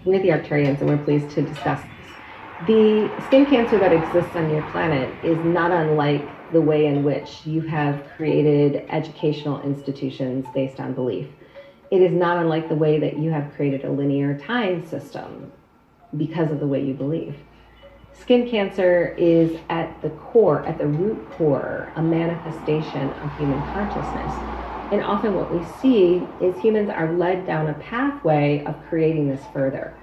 We're the Arcturians, and we're pleased to discuss this. The skin cancer that exists on your planet is not unlike the way in which you have created educational institutions based on belief. It is not unlike the way that you have created a linear time system because of the way you believe. Skin cancer is at the core, at the root core, a manifestation of human consciousness. And often what we see is humans are led down a pathway of creating this further.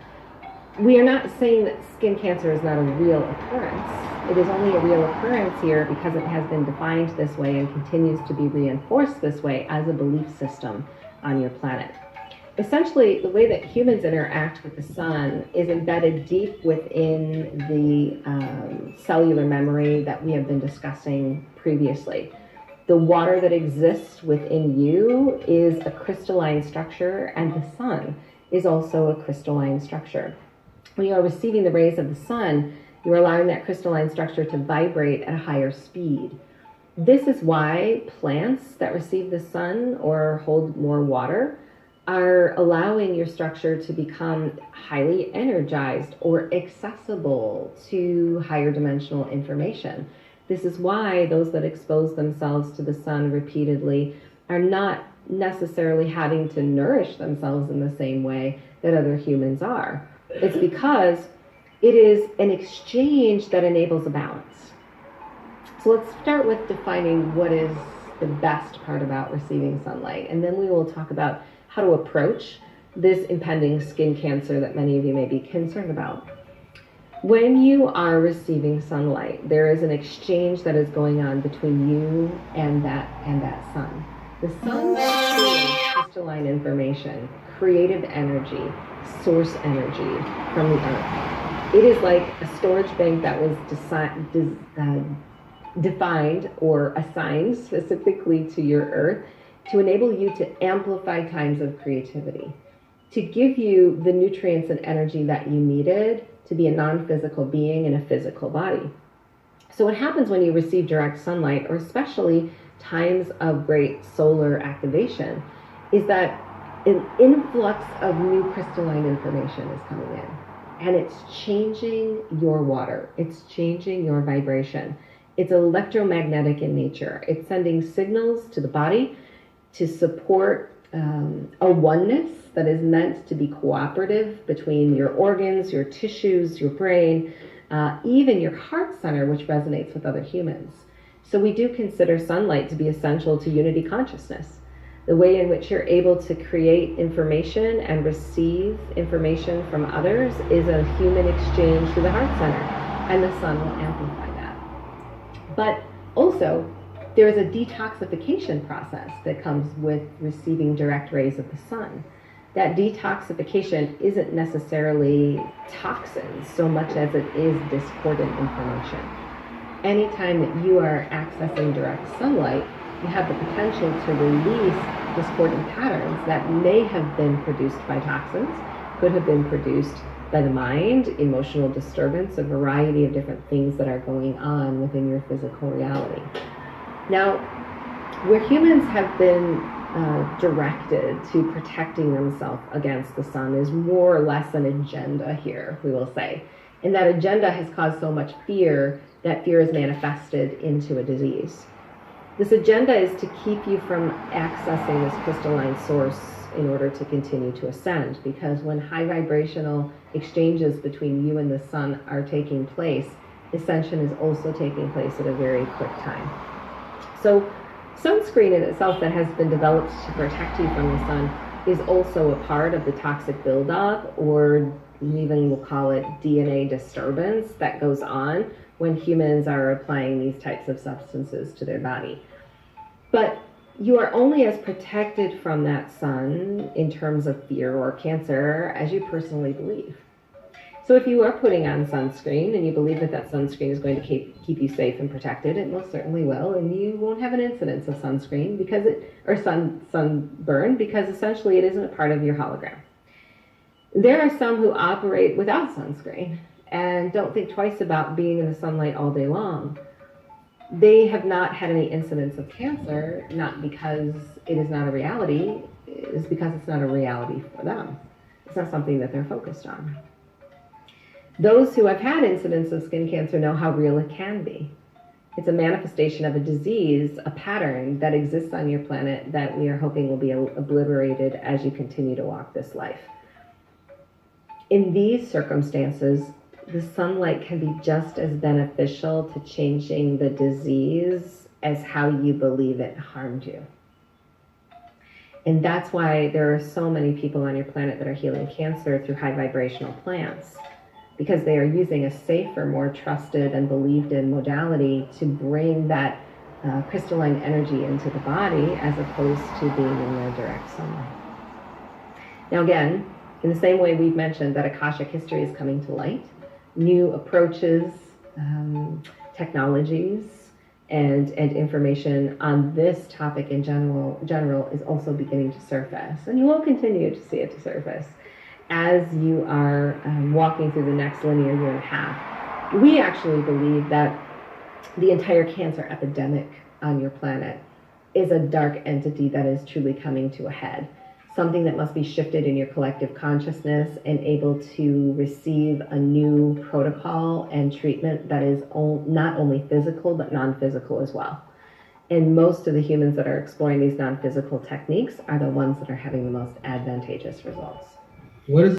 We are not saying that skin cancer is not a real occurrence. It is only a real occurrence here because it has been defined this way and continues to be reinforced this way as a belief system on your planet. Essentially, the way that humans interact with the sun is embedded deep within the cellular memory that we have been discussing previously. The water that exists within you is a crystalline structure, and the sun is also a crystalline structure. When you are receiving the rays of the sun, you're allowing that crystalline structure to vibrate at a higher speed. This is why plants that receive the sun or hold more water are allowing your structure to become highly energized or accessible to higher dimensional information. This is why those that expose themselves to the sun repeatedly are not necessarily having to nourish themselves in the same way that other humans are. It's because it is an exchange that enables a balance. So let's start with defining what is the best part about receiving sunlight, and then we will talk about how to approach this impending skin cancer that many of you may be concerned about. When you are receiving sunlight, there is an exchange that is going on between you and that sun. The sun is crystalline information, creative energy, source energy from the earth. It is like a storage bank that was defined or assigned specifically to your earth to enable you to amplify times of creativity, to give you the nutrients and energy that you needed to be a non-physical being in a physical body. So what happens when you receive direct sunlight, or especially times of great solar activation, is that an influx of new crystalline information is coming in, and it's changing your water, it's changing your vibration. It's electromagnetic in nature. It's sending signals to the body to support a oneness that is meant to be cooperative between your organs, your tissues, your brain, even your heart center, which resonates with other humans. So we do consider sunlight to be essential to unity consciousness. The way in which you're able to create information and receive information from others is a human exchange through the heart center, and the sun will amplify that. But also, there is a detoxification process that comes with receiving direct rays of the sun. That detoxification isn't necessarily toxins so much as it is discordant information. Anytime that you are accessing direct sunlight, you have the potential to release discordant patterns that may have been produced by toxins, could have been produced by the mind, emotional disturbance, a variety of different things that are going on within your physical reality. Now, where humans have been directed to protecting themselves against the sun is more or less an agenda here, we will say. And that agenda has caused so much fear that fear is manifested into a disease. This agenda is to keep you from accessing this crystalline source in order to continue to ascend, because when high vibrational exchanges between you and the sun are taking place, ascension is also taking place at a very quick time. So sunscreen in itself that has been developed to protect you from the sun is also a part of the toxic buildup, or even we'll call it DNA disturbance, that goes on when humans are applying these types of substances to their body. But you are only as protected from that sun in terms of fear or cancer as you personally believe. So if you are putting on sunscreen and you believe that that sunscreen is going to keep you safe and protected, it most certainly will, and you won't have an incidence of sunscreen sunburn, because essentially it isn't a part of your hologram. There are some who operate without sunscreen and don't think twice about being in the sunlight all day long. They have not had any incidence of cancer, not because it is not a reality, it is because it's not a reality for them. It's not something that they're focused on. Those who have had incidents of skin cancer know how real it can be. It's a manifestation of a disease, a pattern that exists on your planet that we are hoping will be obliterated as you continue to walk this life. In these circumstances, the sunlight can be just as beneficial to changing the disease as how you believe it harmed you. And that's why there are so many people on your planet that are healing cancer through high vibrational plants, because they are using a safer, more trusted and believed in modality to bring that crystalline energy into the body as opposed to being in the direct sunlight. Now again, in the same way we've mentioned that Akashic history is coming to light, new approaches, technologies, and information on this topic in general is also beginning to surface. And you will continue to see it to surface as you are walking through the next linear year and a half. We actually believe that the entire cancer epidemic on your planet is a dark entity that is truly coming to a head. Something that must be shifted in your collective consciousness and able to receive a new protocol and treatment that is not only physical, but non-physical as well. And most of the humans that are exploring these non-physical techniques are the ones that are having the most advantageous results. What is